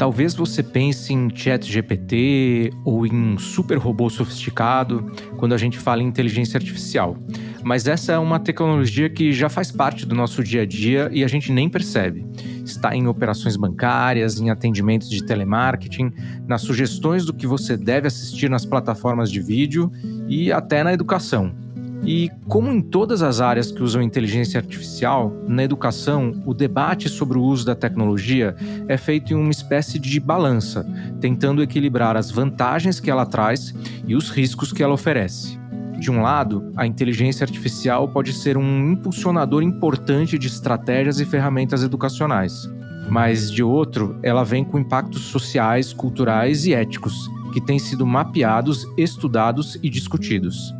Talvez você pense em ChatGPT ou em um super robô sofisticado quando a gente fala em inteligência artificial. Mas essa é uma tecnologia que já faz parte do nosso dia a dia e a gente nem percebe. Está em operações bancárias, em atendimentos de telemarketing, nas sugestões do que você deve assistir nas plataformas de vídeo e até na educação. E como em todas as áreas que usam inteligência artificial, na educação, o debate sobre o uso da tecnologia é feito em uma espécie de balança, tentando equilibrar as vantagens que ela traz e os riscos que ela oferece. De um lado, a inteligência artificial pode ser um impulsionador importante de estratégias e ferramentas educacionais. Mas, de outro, ela vem com impactos sociais, culturais e éticos, que têm sido mapeados, estudados e discutidos.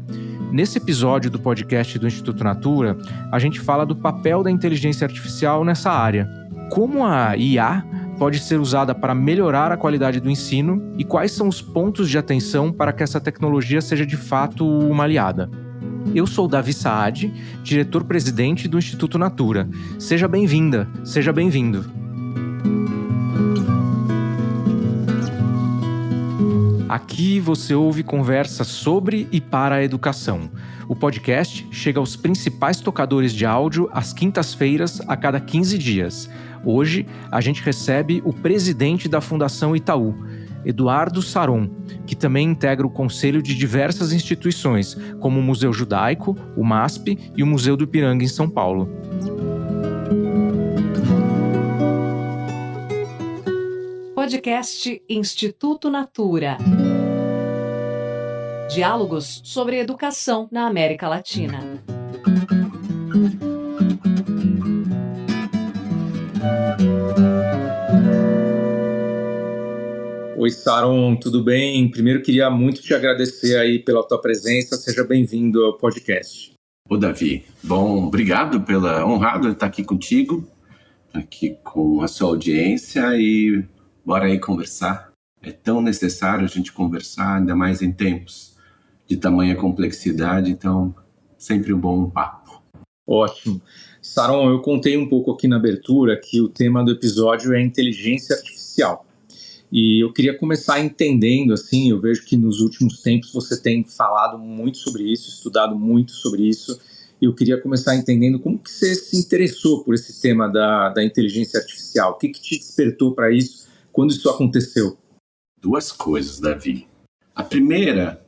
Nesse episódio do podcast do Instituto Natura, a gente fala do papel da inteligência artificial nessa área. Como a IA pode ser usada para melhorar a qualidade do ensino e quais são os pontos de atenção para que essa tecnologia seja de fato uma aliada. Eu sou Davi Saad, diretor-presidente do Instituto Natura. Seja bem-vinda, seja bem-vindo. Aqui você ouve conversas sobre e para a educação. O podcast chega aos principais tocadores de áudio às quintas-feiras, a cada 15 dias. Hoje, a gente recebe o presidente da Fundação Itaú, Eduardo Saron, que também integra o conselho de diversas instituições, como o Museu Judaico, o MASP e o Museu do Ipiranga, em São Paulo. Podcast Instituto Natura. Diálogos sobre educação na América Latina. Oi, Saron, tudo bem? Primeiro, queria muito te agradecer aí pela tua presença. Seja bem-vindo ao podcast. Ô, Davi, bom, obrigado pela honrado de estar aqui contigo, aqui com a sua audiência e bora aí conversar. É tão necessário a gente conversar, ainda mais em tempos de tamanha complexidade, então sempre um bom papo. Ótimo. Saron, eu contei um pouco aqui na abertura que o tema do episódio é inteligência artificial. E eu queria começar entendendo, assim, eu vejo que nos últimos tempos você tem falado muito sobre isso, estudado muito sobre isso, e eu queria começar entendendo como que você se interessou por esse tema da inteligência artificial. O que te despertou para isso? Quando isso aconteceu? Duas coisas, Davi. A primeira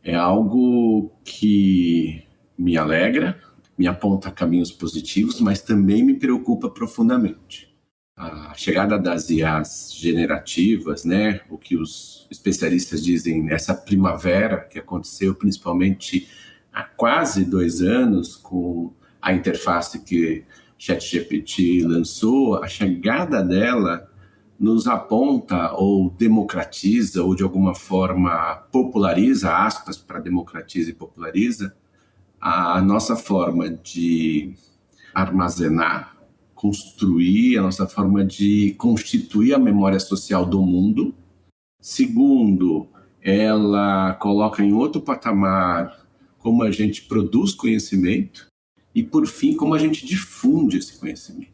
é algo que me alegra, me aponta caminhos positivos, mas também me preocupa profundamente. A chegada das IAs generativas, né, o que os especialistas dizem nessa primavera que aconteceu principalmente há quase 2 anos com a interface que ChatGPT lançou, a chegada dela nos aponta ou democratiza ou de alguma forma populariza, aspas para democratiza e populariza, a nossa forma de armazenar, construir, a nossa forma de constituir a memória social do mundo. Segundo, ela coloca em outro patamar como a gente produz conhecimento e, por fim, como a gente difunde esse conhecimento.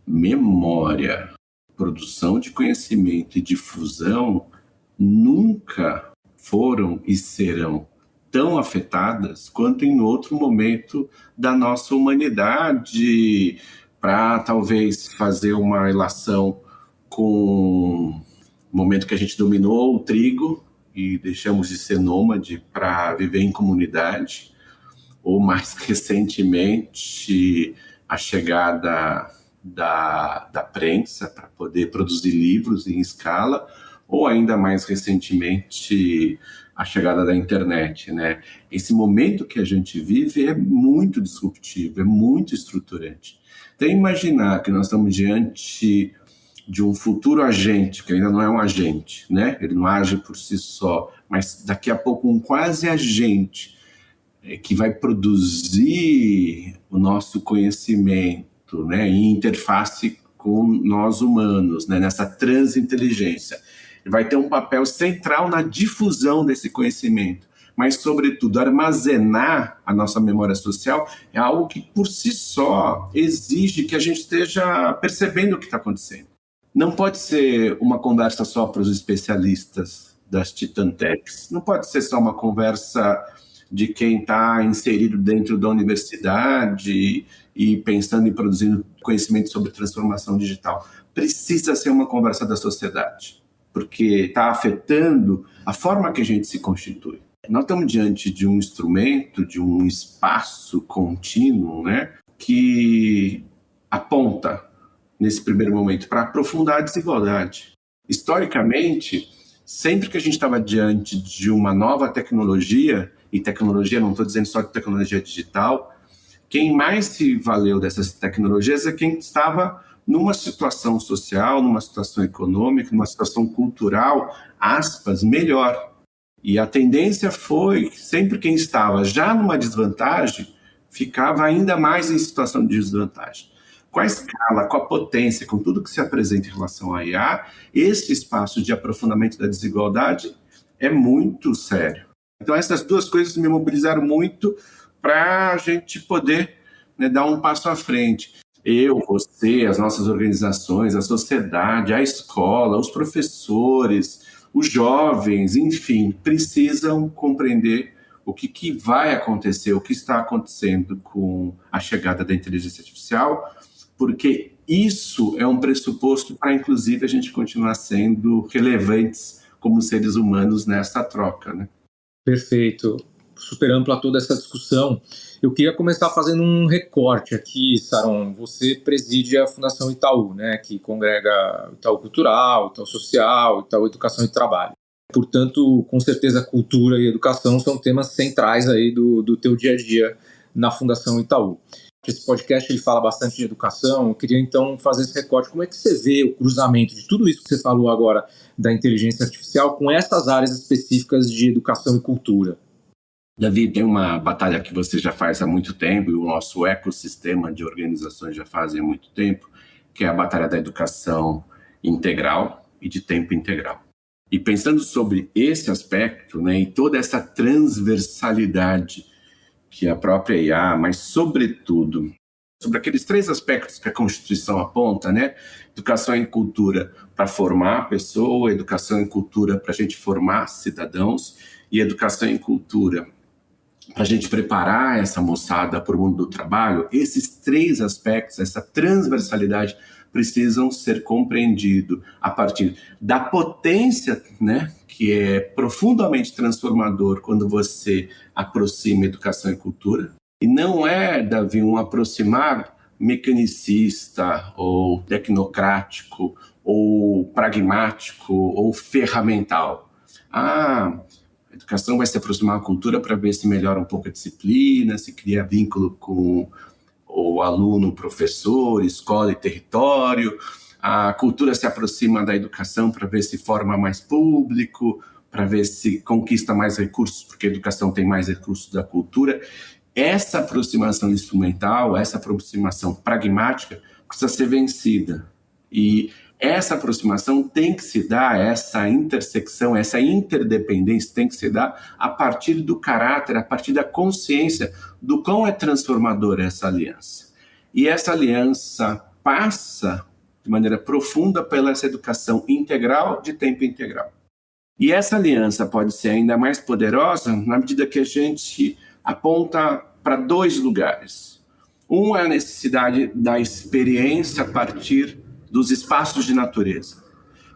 Memória, produção de conhecimento e difusão nunca foram e serão tão afetadas quanto em outro momento da nossa humanidade, para talvez fazer uma relação com o momento que a gente dominou o trigo e deixamos de ser nômade para viver em comunidade, ou mais recentemente a chegada da prensa para poder produzir livros em escala, ou ainda mais recentemente a chegada da internet, né? Esse momento que a gente vive é muito disruptivo, é muito estruturante. Então imaginar que nós estamos diante de um futuro agente, que ainda não é um agente, né? Ele não age por si só, mas daqui a pouco um quase agente que vai produzir o nosso conhecimento, né, em interface com nós humanos, né, nessa transinteligência. Ele vai ter um papel central na difusão desse conhecimento, mas, sobretudo, armazenar a nossa memória social é algo que, por si só, exige que a gente esteja percebendo o que está acontecendo. Não pode ser uma conversa só para os especialistas das Titantechs, não pode ser só uma conversa de quem está inserido dentro da universidade e pensando em produzir conhecimento sobre transformação digital. Precisa ser uma conversa da sociedade, porque está afetando a forma que a gente se constitui. Nós estamos diante de um instrumento, de um espaço contínuo, né, que aponta, nesse primeiro momento, para aprofundar a desigualdade. Historicamente, sempre que a gente estava diante de uma nova tecnologia, e tecnologia, não estou dizendo só de tecnologia digital, quem mais se valeu dessas tecnologias é quem estava numa situação social, numa situação econômica, numa situação cultural, aspas, melhor. E a tendência foi que sempre quem estava já numa desvantagem ficava ainda mais em situação de desvantagem. Com a escala, com a potência, com tudo que se apresenta em relação à IA, esse espaço de aprofundamento da desigualdade é muito sério. Então, essas duas coisas me mobilizaram muito para a gente poder, né, dar um passo à frente. Eu, você, as nossas organizações, a sociedade, a escola, os professores, os jovens, enfim, precisam compreender o que vai acontecer, o que está acontecendo com a chegada da inteligência artificial, porque isso é um pressuposto para, inclusive, a gente continuar sendo relevantes como seres humanos nessa troca, né? Perfeito. Super ampla toda essa discussão. Eu queria começar fazendo um recorte aqui, Saron. Você preside a Fundação Itaú, né, que congrega o Itaú Cultural, o Itaú Social, o Itaú Educação e Trabalho. Portanto, com certeza, cultura e educação são temas centrais aí do teu dia a dia na Fundação Itaú. Esse podcast ele fala bastante de educação. Eu queria, então, fazer esse recorte. Como é que você vê o cruzamento de tudo isso que você falou agora da inteligência artificial com essas áreas específicas de educação e cultura? Davi, tem uma batalha que você já faz há muito tempo e o nosso ecossistema de organizações já fazem há muito tempo, que é a batalha da educação integral e de tempo integral. E pensando sobre esse aspecto, né, e toda essa transversalidade que a própria IA, mas sobretudo sobre aqueles 3 aspectos que a Constituição aponta, né? Educação e cultura para formar a pessoa, educação e cultura para a gente formar cidadãos e educação e cultura para a gente preparar essa moçada para o mundo do trabalho. Esses 3 aspectos, essa transversalidade, precisam ser compreendidos a partir da potência, né, que é profundamente transformador quando você aproxima educação e cultura. E não é, Davi, um aproximar mecanicista ou tecnocrático ou pragmático ou ferramental. A educação vai se aproximar da cultura para ver se melhora um pouco a disciplina, se cria vínculo com o aluno, o professor, escola e território. A cultura se aproxima da educação para ver se forma mais público, para ver se conquista mais recursos, porque a educação tem mais recursos da cultura. Essa aproximação instrumental, essa aproximação pragmática, precisa ser vencida. E essa aproximação tem que se dar, essa intersecção, essa interdependência tem que se dar a partir do caráter, a partir da consciência do quão é transformadora essa aliança. E essa aliança passa de maneira profunda pela essa educação integral de tempo integral. E essa aliança pode ser ainda mais poderosa na medida que a gente aponta para 2 lugares. Um é a necessidade da experiência a partir dos espaços de natureza.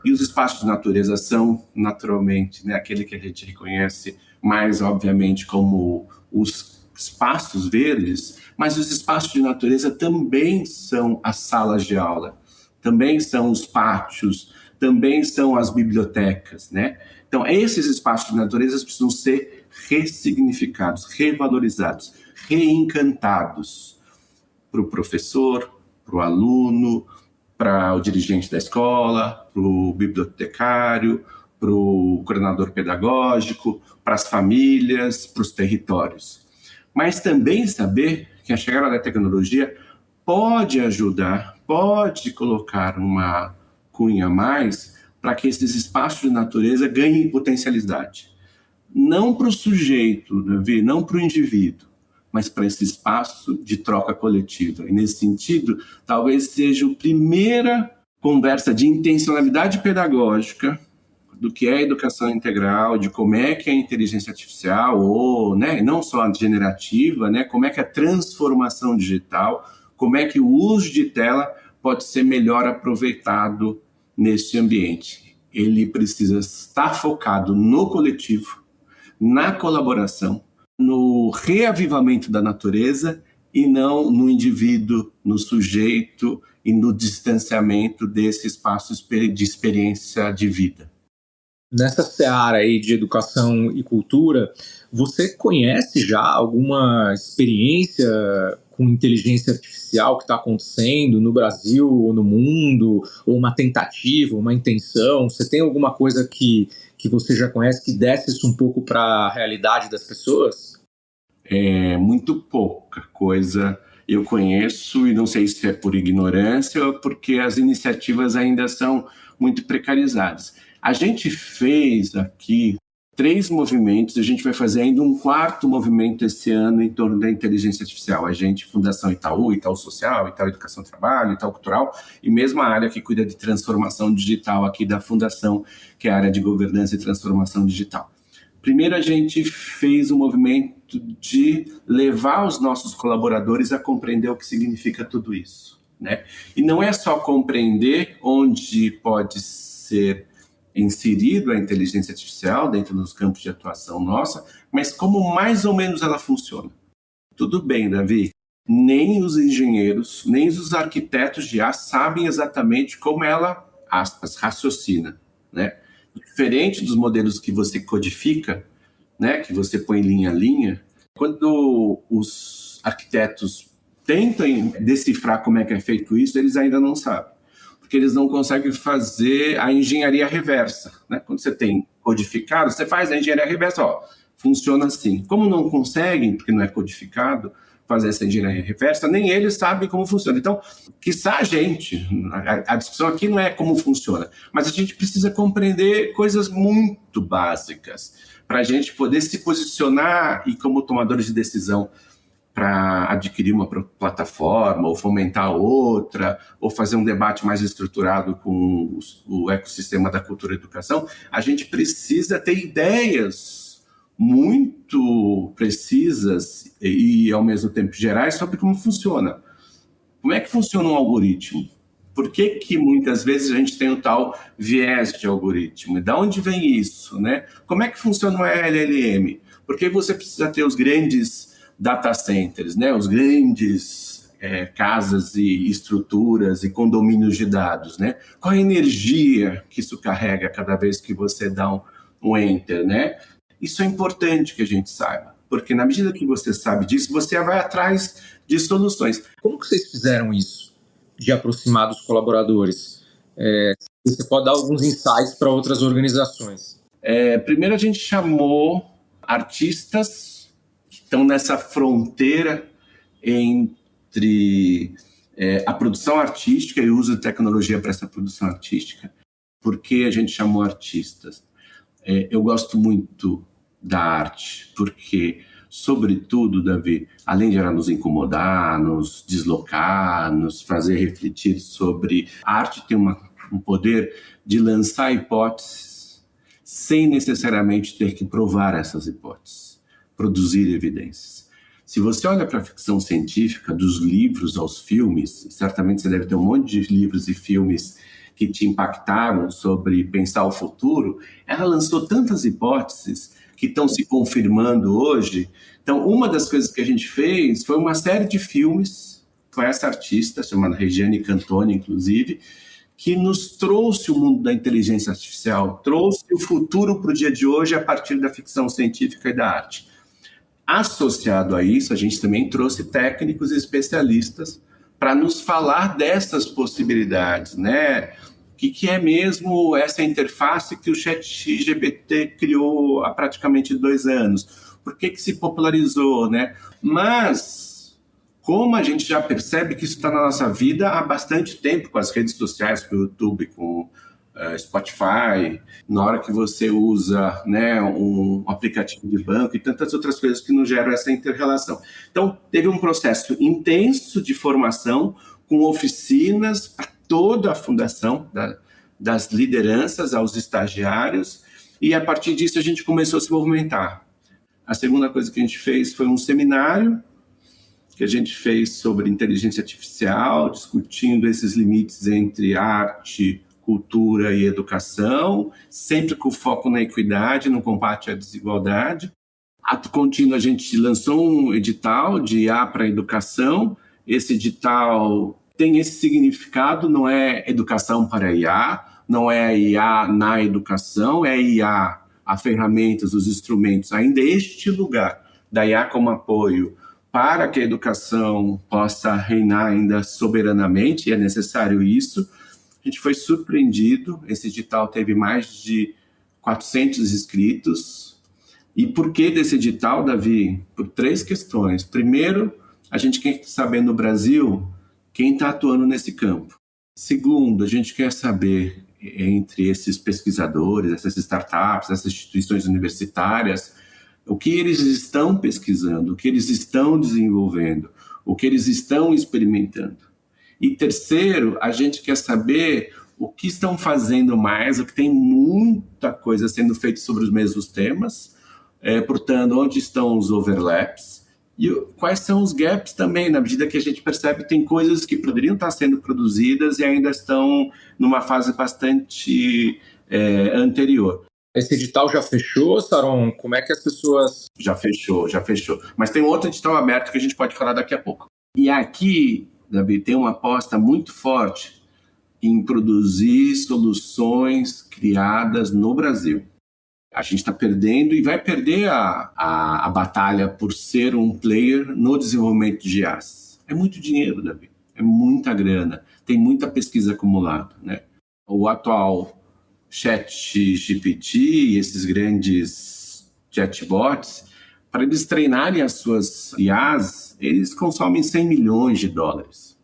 E os espaços de natureza são, naturalmente, né, aquele que a gente reconhece mais, obviamente, como os espaços verdes, mas os espaços de natureza também são as salas de aula, também são os pátios, também são as bibliotecas, né? Então, esses espaços de natureza precisam ser ressignificados, revalorizados, reencantados para o professor, para o aluno, para o dirigente da escola, para o bibliotecário, para o coordenador pedagógico, para as famílias, para os territórios. Mas também saber que a chegada da tecnologia pode ajudar, pode colocar uma cunha a mais para que esses espaços de natureza ganhem potencialidade. Não para o sujeito, não para o indivíduo, mas para esse espaço de troca coletiva. E nesse sentido, talvez seja a primeira conversa de intencionalidade pedagógica, do que é educação integral, de como é que é a inteligência artificial, ou, né, não só a generativa, né, como é que a transformação digital, como é que o uso de tela pode ser melhor aproveitado nesse ambiente. Ele precisa estar focado no coletivo, na colaboração, no reavivamento da natureza e não no indivíduo, no sujeito e no distanciamento desse espaço de experiência de vida. Nessa seara aí de educação e cultura, você conhece já alguma experiência com inteligência artificial que está acontecendo no Brasil ou no mundo, ou uma tentativa, uma intenção? Você tem alguma coisa que você já conhece que desce isso um pouco para a realidade das pessoas? É muito pouca coisa eu conheço, e não sei se é por ignorância ou porque as iniciativas ainda são muito precarizadas. A gente fez aqui 3 movimentos, a gente vai fazer ainda um 4º movimento esse ano em torno da inteligência artificial. A gente, Fundação Itaú, Itaú Social, Itaú Educação e Trabalho, Itaú Cultural, e mesmo a área que cuida de transformação digital aqui da Fundação, que é a área de governança e transformação digital. Primeiro, a gente fez um movimento de levar os nossos colaboradores a compreender o que significa tudo isso, né? E não é só compreender onde pode ser inserido a inteligência artificial dentro dos campos de atuação nossa, mas como mais ou menos ela funciona. Tudo bem, Davi, nem os engenheiros, nem os arquitetos de IA sabem exatamente como ela, aspas, raciocina, né? Diferente dos modelos que você codifica, né, que você põe linha a linha, quando os arquitetos tentam decifrar como é que é feito isso, eles ainda não sabem, porque eles não conseguem fazer a engenharia reversa, né? Quando você tem codificado, você faz a engenharia reversa, ó, funciona assim. Como não conseguem, porque não é codificado, fazer essa engenharia reversa, nem eles sabem como funciona. Então, quiçá a gente, a discussão aqui não é como funciona, mas a gente precisa compreender coisas muito básicas para a gente poder se posicionar e como tomadores de decisão para adquirir uma plataforma ou fomentar outra, ou fazer um debate mais estruturado com o ecossistema da cultura e educação, a gente precisa ter ideias muito precisas e, ao mesmo tempo, gerais sobre como funciona. Como é que funciona um algoritmo? Por que muitas vezes a gente tem o tal viés de algoritmo? E de onde vem isso, né? Como é que funciona o LLM? Por que você precisa ter os grandes data centers, né? Os grandes casas e estruturas e condomínios de dados, né? Qual a energia que isso carrega cada vez que você dá um enter, né? Isso é importante que a gente saiba, porque na medida que você sabe disso, você vai atrás de soluções. Como que vocês fizeram isso, de aproximar dos colaboradores? Você pode dar alguns insights para outras organizações. Primeiro a gente chamou artistas que estão nessa fronteira entre a produção artística e o uso de tecnologia para essa produção artística. Por que a gente chamou artistas? Eu gosto muito da arte, porque, sobretudo, Davi, além de ela nos incomodar, nos deslocar, nos fazer refletir sobre... A arte tem um poder de lançar hipóteses sem necessariamente ter que provar essas hipóteses, produzir evidências. Se você olha para a ficção científica, dos livros aos filmes, certamente você deve ter um monte de livros e filmes que te impactaram sobre pensar o futuro, ela lançou tantas hipóteses que estão se confirmando hoje. Então, uma das coisas que a gente fez foi uma série de filmes com essa artista, chamada Regiane Cantoni, inclusive, que nos trouxe o mundo da inteligência artificial, trouxe o futuro para o dia de hoje a partir da ficção científica e da arte. Associado a isso, a gente também trouxe técnicos e especialistas para nos falar dessas possibilidades, né? O que é mesmo essa interface que o ChatGPT criou há praticamente 2 anos? Por que se popularizou, né? Mas, como a gente já percebe que isso está na nossa vida há bastante tempo, com as redes sociais, com o YouTube, com Spotify, na hora que você usa, né, um aplicativo de banco e tantas outras coisas que nos geram essa inter-relação. Então, teve um processo intenso de formação com oficinas para toda a fundação, das lideranças aos estagiários, e a partir disso a gente começou a se movimentar. A segunda coisa que a gente fez foi um seminário que a gente fez sobre inteligência artificial, discutindo esses limites entre arte, cultura e educação, sempre com foco na equidade, no combate à desigualdade. Ato contínuo, a gente lançou um edital de IA para a educação. Esse edital tem esse significado, não é educação para IA, não é IA na educação, é IA, as ferramentas, os instrumentos, ainda este lugar da IA como apoio para que a educação possa reinar ainda soberanamente, e é necessário isso. A gente foi surpreendido, esse edital teve mais de 400 inscritos. E por que desse edital, Davi? Por 3 questões. Primeiro, a gente quer saber no Brasil quem está atuando nesse campo. Segundo, a gente quer saber entre esses pesquisadores, essas startups, essas instituições universitárias, o que eles estão pesquisando, o que eles estão desenvolvendo, o que eles estão experimentando. E terceiro, a gente quer saber o que estão fazendo mais, o que tem muita coisa sendo feita sobre os mesmos temas, portanto, onde estão os overlaps e quais são os gaps também, na medida que a gente percebe que tem coisas que poderiam estar sendo produzidas e ainda estão numa fase bastante anterior. Esse edital já fechou, Saron? Como é que as pessoas... Já fechou. Mas tem outro edital aberto que a gente pode falar daqui a pouco. E aqui, Davi, tem uma aposta muito forte em produzir soluções criadas no Brasil. A gente está perdendo e vai perder a batalha por ser um player no desenvolvimento de IAs. É muito dinheiro, Davi. É muita grana. Tem muita pesquisa acumulada, né? O atual ChatGPT e esses grandes chatbots, para eles treinarem as suas IAs, eles consomem 100 milhões de dólares,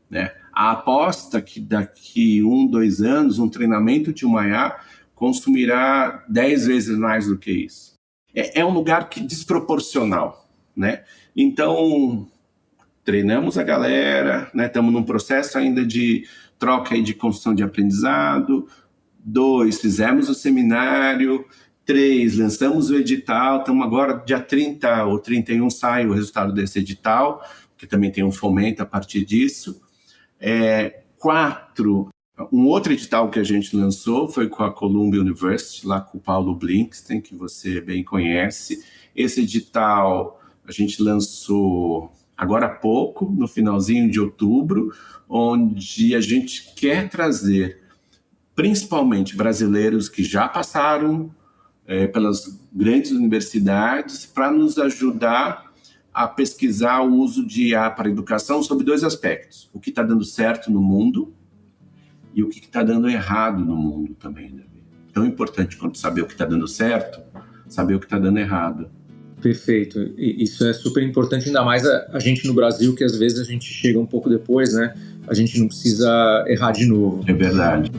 né? A aposta que daqui 1-2 anos, um treinamento de uma IA consumirá 10 vezes mais do que isso. É um lugar desproporcional, né? Então, treinamos a galera, né? Estamos num processo ainda de troca e de construção de aprendizado. 2, fizemos o seminário. 3, lançamos o edital. Estamos agora, dia 30 ou 31, sai o resultado desse edital, que também tem um fomento a partir disso. 4, um outro edital que a gente lançou foi com a Columbia University, lá com o Paulo Blinkstein, que você bem conhece. Esse edital a gente lançou agora há pouco, no finalzinho de outubro, onde a gente quer trazer principalmente brasileiros que já passaram pelas grandes universidades para nos ajudar a pesquisar o uso de IA para a educação sobre 2 aspectos. O que está dando certo no mundo e o que está dando errado no mundo também. Né? Tão importante quanto saber o que está dando certo, saber o que está dando errado. Perfeito. Isso é super importante, ainda mais a gente no Brasil, que às vezes a gente chega um pouco depois, né? A gente não precisa errar de novo. É verdade.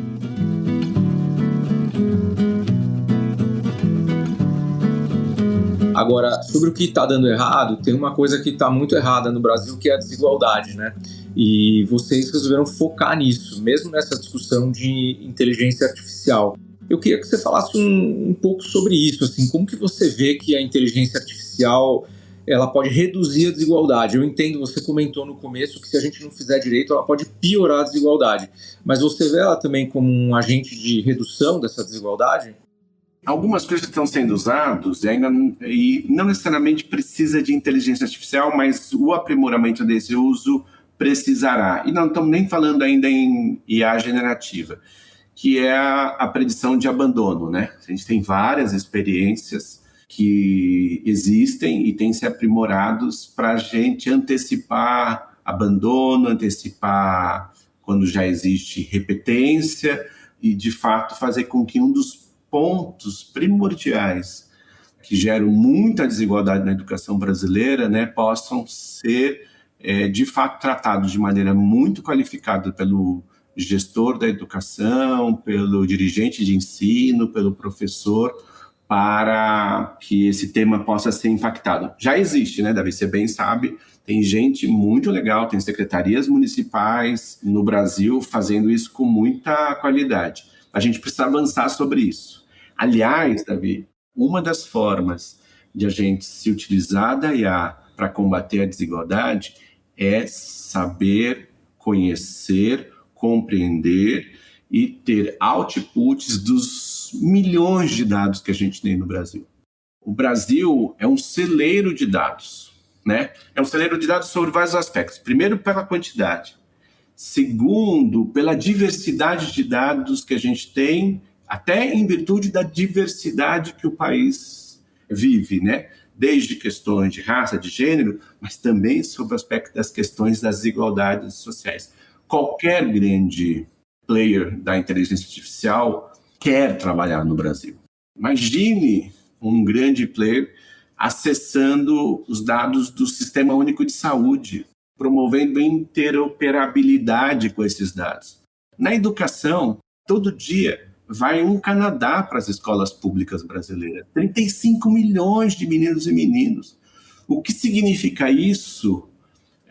Agora, sobre o que está dando errado, tem uma coisa que está muito errada no Brasil, que é a desigualdade, né? E vocês resolveram focar nisso, mesmo nessa discussão de inteligência artificial. Eu queria que você falasse um pouco sobre isso, assim, como que você vê que a inteligência artificial ela pode reduzir a desigualdade? Eu entendo, você comentou no começo que se a gente não fizer direito, ela pode piorar a desigualdade. Mas você vê ela também como um agente de redução dessa desigualdade? Algumas coisas estão sendo usadas e não necessariamente precisa de inteligência artificial, mas o aprimoramento desse uso precisará. E não estamos nem falando ainda em IA generativa, que é a predição de abandono, né? A gente tem várias experiências que existem e têm se aprimorados para a gente antecipar abandono, antecipar quando já existe repetência e, de fato, fazer com que um dos pontos primordiais que geram muita desigualdade na educação brasileira, né, possam ser, de fato, tratados de maneira muito qualificada pelo gestor da educação, pelo dirigente de ensino, pelo professor, para que esse tema possa ser impactado. Já existe, né, Davi? Você bem sabe, Tem gente muito legal, tem secretarias municipais no Brasil fazendo isso com muita qualidade. A gente precisa avançar sobre isso. Aliás, Davi, uma das formas de a gente se utilizar da IA para combater a desigualdade é saber, conhecer, compreender e ter outputs dos milhões de dados que a gente tem no Brasil. O Brasil é um celeiro de dados, né? É um celeiro de dados sobre vários aspectos. Primeiro, pela quantidade. Segundo, pela diversidade de dados que a gente tem, até em virtude da diversidade que o país vive, né? Desde questões de raça, de gênero, mas também sobre o aspecto das questões das desigualdades sociais. Qualquer grande player da inteligência artificial quer trabalhar no Brasil. Imagine um grande player acessando os dados do Sistema Único de Saúde, promovendo interoperabilidade com esses dados. Na educação, todo dia vai um Canadá para as escolas públicas brasileiras. 35 milhões de meninos e meninos. O que significa isso?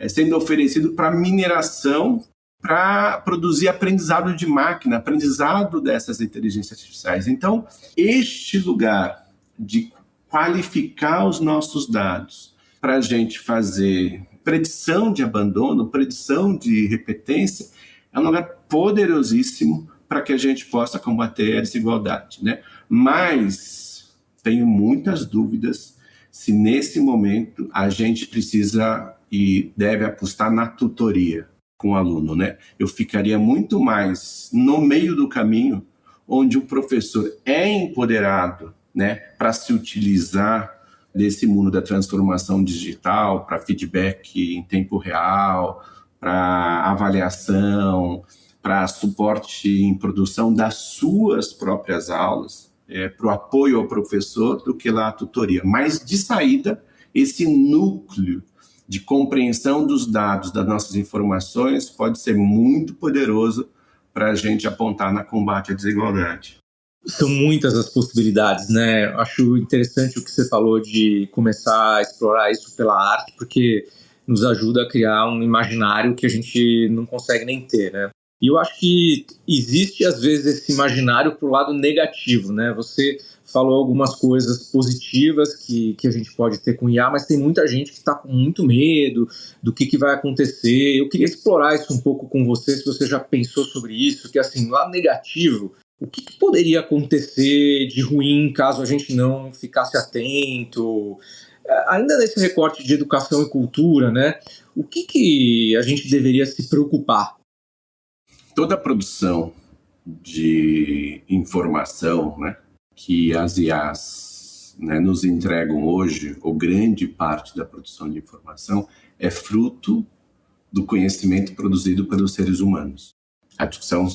Sendo oferecido para mineração, para produzir aprendizado de máquina, aprendizado dessas inteligências artificiais. Então, este lugar de qualificar os nossos dados para a gente fazer predição de abandono, predição de repetência, é um lugar poderosíssimo para que a gente possa combater a desigualdade, né? Mas tenho muitas dúvidas se nesse momento a gente precisa e deve apostar na tutoria com o aluno, né? Eu ficaria muito mais no meio do caminho, onde o professor é empoderado, né, para se utilizar desse mundo da transformação digital, para feedback em tempo real, para avaliação, para suporte em produção das suas próprias aulas, para o apoio ao professor, do que lá a tutoria. Mas, de saída, esse núcleo de compreensão dos dados, das nossas informações, pode ser muito poderoso para a gente apontar no combate à desigualdade. São muitas as possibilidades, né? Acho interessante o que você falou de começar a explorar isso pela arte, porque nos ajuda a criar um imaginário que a gente não consegue nem ter, né? E eu acho que existe, às vezes, esse imaginário pro lado negativo, né? Você falou algumas coisas positivas que a gente pode ter com IA, mas tem muita gente que está com muito medo do que vai acontecer. Eu queria explorar isso um pouco com você, se você já pensou sobre isso, que assim, lá negativo, o que poderia acontecer de ruim caso a gente não ficasse atento? Ainda nesse recorte de educação e cultura, né? O que a gente deveria se preocupar? Toda a produção de informação, né, que as IAs, né, nos entregam hoje, ou grande parte da produção de informação, é fruto do conhecimento produzido pelos seres humanos. A discussão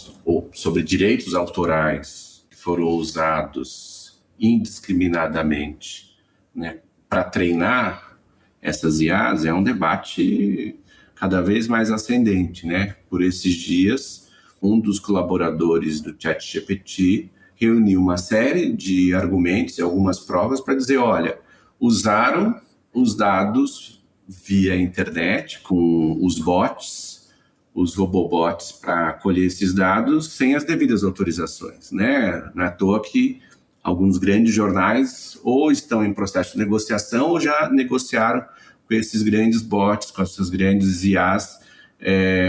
sobre direitos autorais que foram usados indiscriminadamente, né, para treinar essas IAs é um debate cada vez mais ascendente, né? Por esses dias, um dos colaboradores do ChatGPT reuniu uma série de argumentos e algumas provas para dizer, olha, usaram os dados via internet com os bots, os robobots, para colher esses dados sem as devidas autorizações, né? Não é à toa que alguns grandes jornais ou estão em processo de negociação ou já negociaram com esses grandes bots, com essas grandes IAs,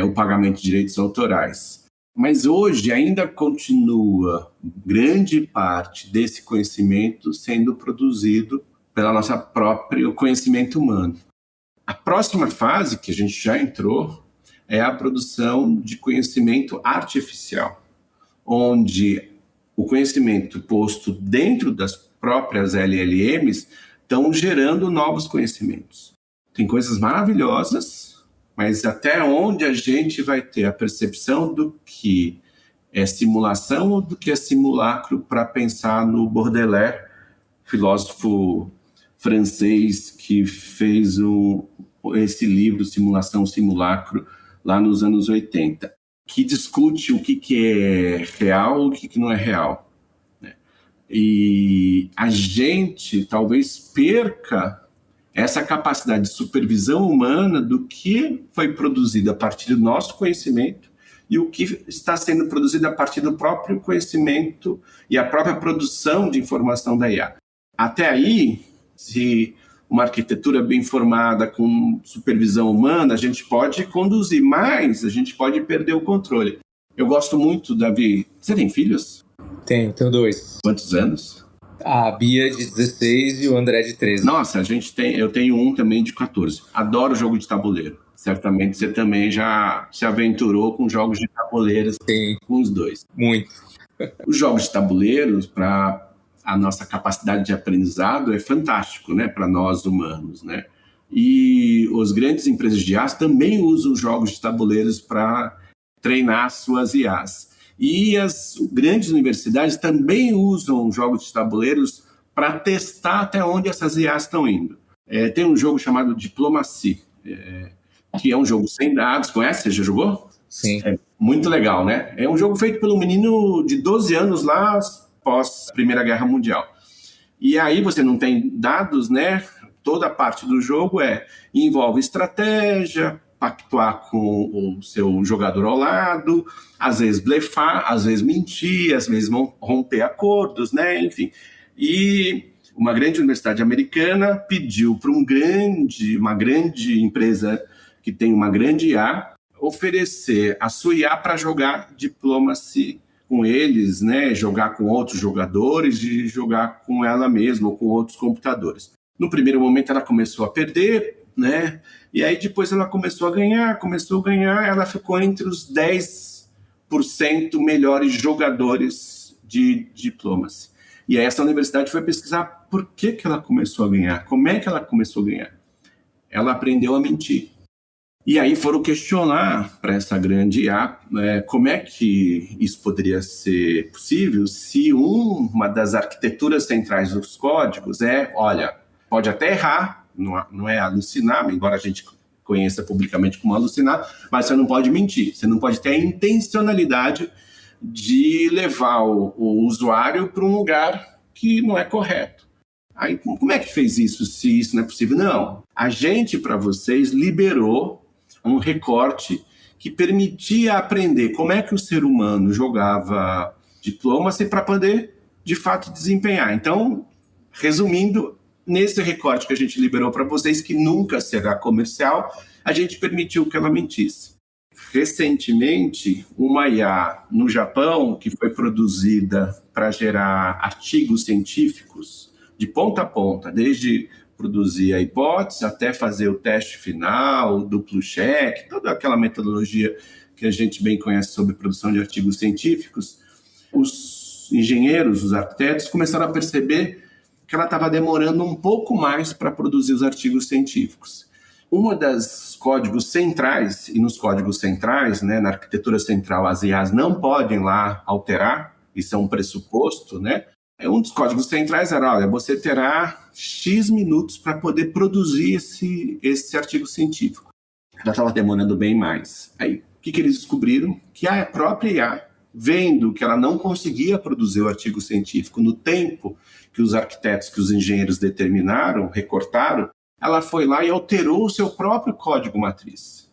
o pagamento de direitos autorais. Mas hoje ainda continua grande parte desse conhecimento sendo produzido pelo nosso próprio conhecimento humano. A próxima fase, que a gente já entrou, é a produção de conhecimento artificial, onde o conhecimento posto dentro das próprias LLMs estão gerando novos conhecimentos. Tem coisas maravilhosas, mas até onde a gente vai ter a percepção do que é simulação ou do que é simulacro, para pensar no Baudelaire, filósofo francês que fez esse livro, Simulação, Simulacro, lá nos anos 80, que discute o que é real e o que não é real, né? E a gente talvez perca essa capacidade de supervisão humana do que foi produzido a partir do nosso conhecimento e o que está sendo produzido a partir do próprio conhecimento e a própria produção de informação da IA. Até aí, se uma arquitetura bem formada, com supervisão humana, a gente pode conduzir, mas a gente pode perder o controle. Eu gosto muito, Davi. Você tem filhos? Tenho 2. Quantos anos? A Bia de 16 e o André de 13. Nossa, eu tenho um também de 14. Adoro jogo de tabuleiro. Certamente você também já se aventurou com jogos de tabuleiros. Sim. Com os dois. Muito. Os jogos de tabuleiros, para a nossa capacidade de aprendizado, é fantástico, né, para nós humanos, né? E as grandes empresas de IAs também usam jogos de tabuleiros para treinar suas IAs. E as grandes universidades também usam jogos de tabuleiros para testar até onde essas IAs estão indo. Tem um jogo chamado Diplomacy, que é um jogo sem dados. Conhece? Você já jogou? Sim. É muito legal, né? É um jogo feito pelo menino de 12 anos lá pós Primeira Guerra Mundial. E aí você não tem dados, né? Toda a parte do jogo envolve estratégia, pactuar com o seu jogador ao lado, às vezes blefar, às vezes mentir, às vezes romper acordos, né? Enfim. E uma grande universidade americana pediu para uma grande empresa que tem uma grande IA oferecer a sua IA para jogar Diplomacy com eles, né? Jogar com outros jogadores e jogar com ela mesma ou com outros computadores. No primeiro momento ela começou a perder, né? E aí depois ela começou a ganhar, ela ficou entre os 10% melhores jogadores de Diplomacy. E aí essa universidade foi pesquisar por que ela começou a ganhar, como é que ela começou a ganhar. Ela aprendeu a mentir. E aí foram questionar para essa grande IA como é que isso poderia ser possível se uma das arquiteturas centrais dos códigos olha, pode até errar, não é alucinar, embora a gente conheça publicamente como alucinar, mas você não pode mentir, você não pode ter a intencionalidade de levar o usuário para um lugar que não é correto. Aí, como é que fez isso, se isso não é possível? Não, a gente, para vocês, liberou um recorte que permitia aprender como é que o ser humano jogava Diplomacy para poder, de fato, desempenhar. Então, resumindo, nesse recorte que a gente liberou para vocês, que nunca será comercial, a gente permitiu que ela mentisse. Recentemente, uma IA no Japão, que foi produzida para gerar artigos científicos de ponta a ponta, desde produzir a hipótese até fazer o teste final, o duplo check, toda aquela metodologia que a gente bem conhece sobre produção de artigos científicos, os engenheiros, os arquitetos começaram a perceber que ela estava demorando um pouco mais para produzir os artigos científicos. Uma das códigos centrais, e nos códigos centrais, né, na arquitetura central, as IAs não podem lá alterar, isso é um pressuposto, né? Um dos códigos centrais era, olha, você terá X minutos para poder produzir esse artigo científico. Ela estava demorando bem mais. Aí, o que eles descobriram? Que a própria IA, vendo que ela não conseguia produzir o artigo científico no tempo que os arquitetos, que os engenheiros determinaram, recortaram, ela foi lá e alterou o seu próprio código matriz.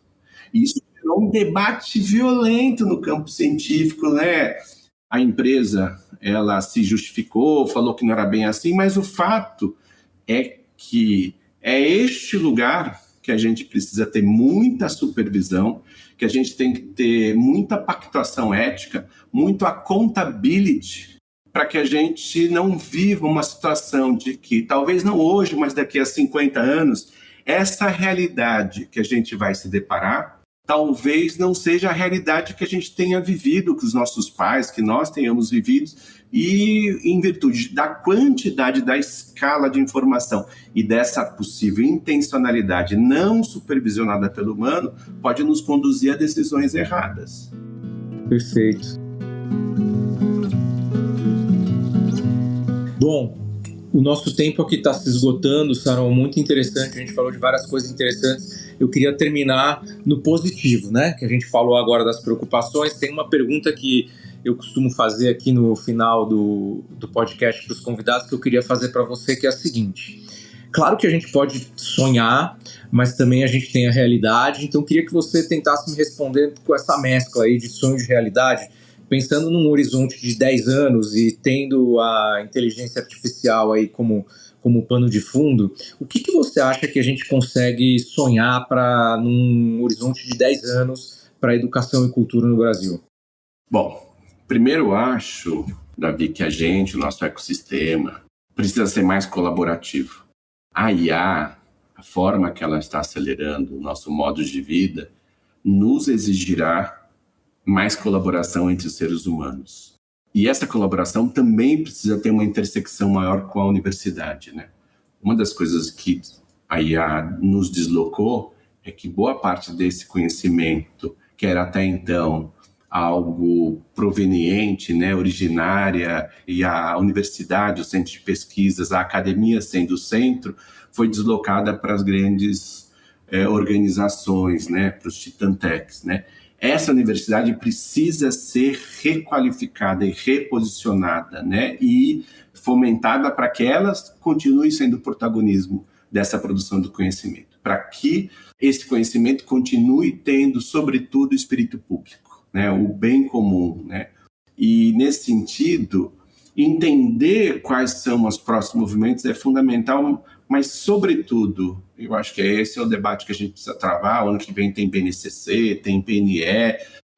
E isso gerou um debate violento no campo científico, né? A empresa, ela se justificou, falou que não era bem assim, mas o fato é que é este lugar que a gente precisa ter muita supervisão, que a gente tem que ter muita pactuação ética, muito accountability, para que a gente não viva uma situação de que, talvez não hoje, mas daqui a 50 anos, essa realidade que a gente vai se deparar, talvez não seja a realidade que a gente tenha vivido, que os nossos pais, que nós tenhamos vivido, e em virtude da quantidade, da escala de informação e dessa possível intencionalidade não supervisionada pelo humano, pode nos conduzir a decisões erradas. Perfeito. Bom, o nosso tempo aqui está se esgotando, Saron, muito interessante, a gente falou de várias coisas interessantes. Eu queria terminar no positivo, né? Que a gente falou agora das preocupações. Tem uma pergunta que eu costumo fazer aqui no final do podcast para os convidados, que eu queria fazer para você, que é a seguinte. Claro que a gente pode sonhar, mas também a gente tem a realidade, então eu queria que você tentasse me responder com essa mescla aí de sonho e realidade, pensando num horizonte de 10 anos e tendo a inteligência artificial aí como pano de fundo, o que você acha que a gente consegue sonhar para num horizonte de 10 anos para educação e cultura no Brasil? Bom, primeiro eu acho, Davi, que a gente, o nosso ecossistema, precisa ser mais colaborativo. A IA, a forma que ela está acelerando o nosso modo de vida, nos exigirá mais colaboração entre os seres humanos. E essa colaboração também precisa ter uma intersecção maior com a universidade, né? Uma das coisas que a IA nos deslocou é que boa parte desse conhecimento, que era até então algo proveniente, né, originária, e a universidade, o centro de pesquisas, a academia sendo o centro, foi deslocada para as grandes organizações, né, para os Titantechs, né? Essa universidade precisa ser requalificada e reposicionada, né, e fomentada para que ela continue sendo o protagonismo dessa produção do conhecimento, para que esse conhecimento continue tendo, sobretudo, o espírito público, né, o bem comum, né? E, nesse sentido, entender quais são os próximos movimentos é fundamental, mas, sobretudo, eu acho que esse é o debate que a gente precisa travar. O ano que vem tem BNCC, tem PNE,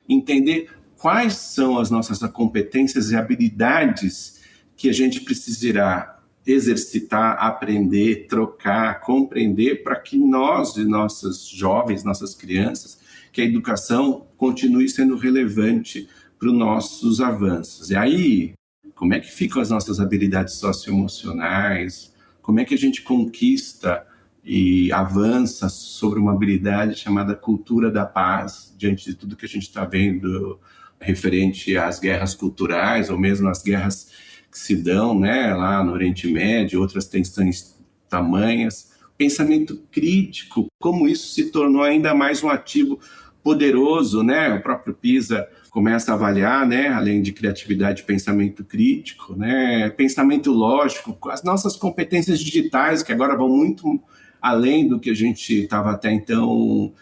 entender quais são as nossas competências e habilidades que a gente precisará exercitar, aprender, trocar, compreender, para que nós e nossos jovens, nossas crianças, que a educação continue sendo relevante para os nossos avanços. E aí, como é que ficam as nossas habilidades socioemocionais? Como é que a gente conquista e avança sobre uma habilidade chamada cultura da paz, diante de tudo que a gente está vendo referente às guerras culturais, ou mesmo às guerras que se dão, né, lá no Oriente Médio, outras tensões tamanhas. Pensamento crítico, como isso se tornou ainda mais um ativo poderoso, né? O próprio PISA começa a avaliar, né, além de criatividade, pensamento crítico, né, pensamento lógico, as nossas competências digitais, que agora vão muito além do que a gente estava até então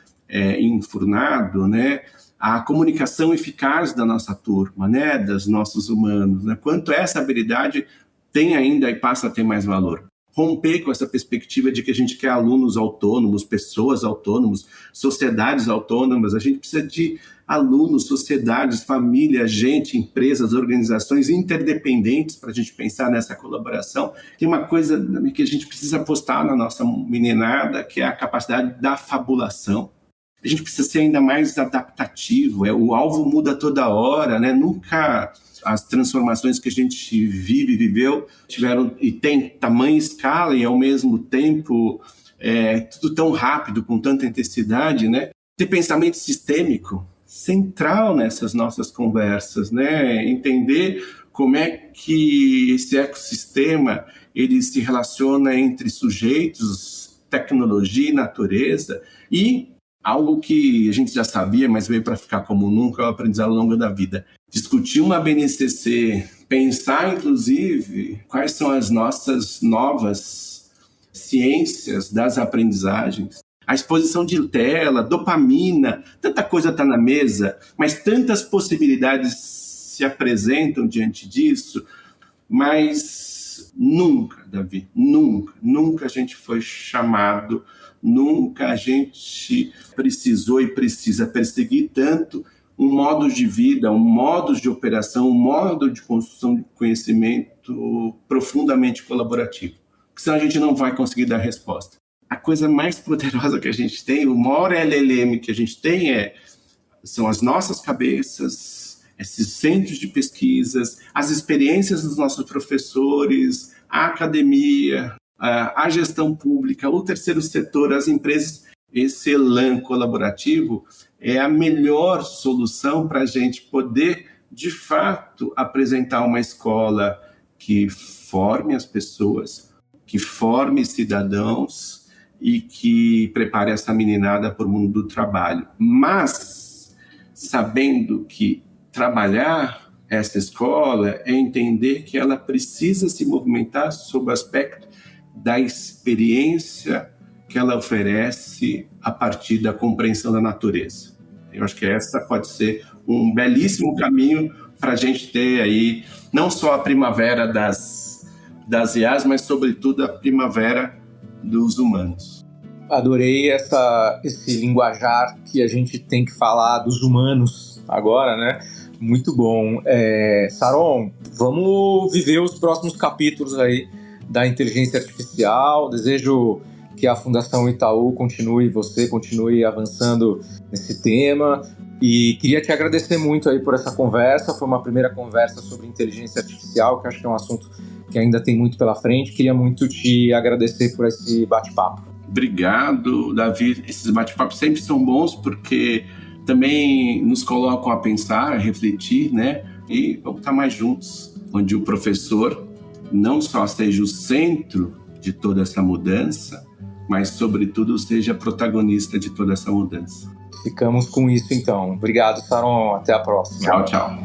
enfurnado, né, a comunicação eficaz da nossa turma, né, dos nossos humanos, né, quanto essa habilidade tem ainda e passa a ter mais valor. Romper com essa perspectiva de que a gente quer alunos autônomos, pessoas autônomas, sociedades autônomas. A gente precisa de alunos, sociedades, família, gente, empresas, organizações interdependentes para a gente pensar nessa colaboração. Tem uma coisa que a gente precisa apostar na nossa meninada, que é a capacidade da fabulação. A gente precisa ser ainda mais adaptativo. O alvo muda toda hora, né? Nunca as transformações que a gente viveu, tiveram e tem tamanha escala e, ao mesmo tempo, tudo tão rápido, com tanta intensidade, né? Ter pensamento sistêmico central nessas nossas conversas, né? Entender como é que esse ecossistema ele se relaciona entre sujeitos, tecnologia e natureza, e algo que a gente já sabia, mas veio para ficar como nunca, é o aprendizado ao longo da vida. Discutir uma BNCC, pensar, inclusive, quais são as nossas novas ciências das aprendizagens. A exposição de tela, dopamina, tanta coisa está na mesa, mas tantas possibilidades se apresentam diante disso, mas nunca, Davi, nunca a gente foi chamado, nunca a gente precisou e precisa perseguir tanto um modo de vida, um modo de operação, um modo de construção de conhecimento profundamente colaborativo. Porque senão a gente não vai conseguir dar resposta. A coisa mais poderosa que a gente tem, o maior LLM que a gente tem são as nossas cabeças, esses centros de pesquisas, as experiências dos nossos professores, a academia, a gestão pública, o terceiro setor, as empresas. Esse elan colaborativo é a melhor solução para a gente poder, de fato, apresentar uma escola que forme as pessoas, que forme cidadãos e que prepare essa meninada para o mundo do trabalho. Mas sabendo que trabalhar essa escola é entender que ela precisa se movimentar sob o aspecto da experiência que ela oferece a partir da compreensão da natureza. Eu acho que essa pode ser um belíssimo caminho para a gente ter aí não só a primavera das IAs, mas sobretudo a primavera dos humanos. Adorei esse linguajar que a gente tem que falar dos humanos agora, né? Muito bom. Saron, vamos viver os próximos capítulos aí da inteligência artificial. Desejo que a Fundação Itaú você continue avançando nesse tema. E queria te agradecer muito aí por essa conversa. Foi uma primeira conversa sobre inteligência artificial, que acho que é um assunto que ainda tem muito pela frente. Queria muito te agradecer por esse bate-papo. Obrigado, Davi. Esses bate-papos sempre são bons porque também nos colocam a pensar, a refletir, né? E vamos estar mais juntos, onde o professor não só seja o centro de toda essa mudança, mas, sobretudo, seja protagonista de toda essa mudança. Ficamos com isso, então. Obrigado, Saron. Até a próxima. Tchau, tchau.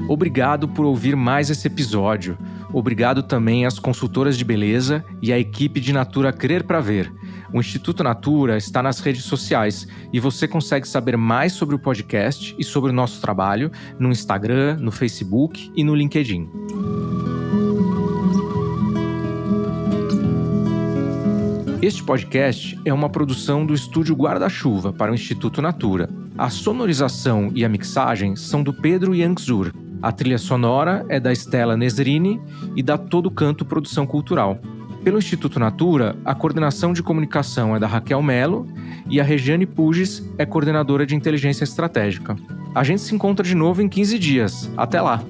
Obrigado por ouvir mais esse episódio. Obrigado também às consultoras de beleza e à equipe de Natura Crer pra Ver. O Instituto Natura está nas redes sociais e você consegue saber mais sobre o podcast e sobre o nosso trabalho no Instagram, no Facebook e no LinkedIn. Este podcast é uma produção do Estúdio Guarda-Chuva para o Instituto Natura. A sonorização e a mixagem são do Pedro Yanxur. A trilha sonora é da Stella Nesrini e da Todo Canto Produção Cultural. Pelo Instituto Natura, a coordenação de comunicação é da Raquel Melo e a Regiane Puges é coordenadora de inteligência estratégica. A gente se encontra de novo em 15 dias. Até lá!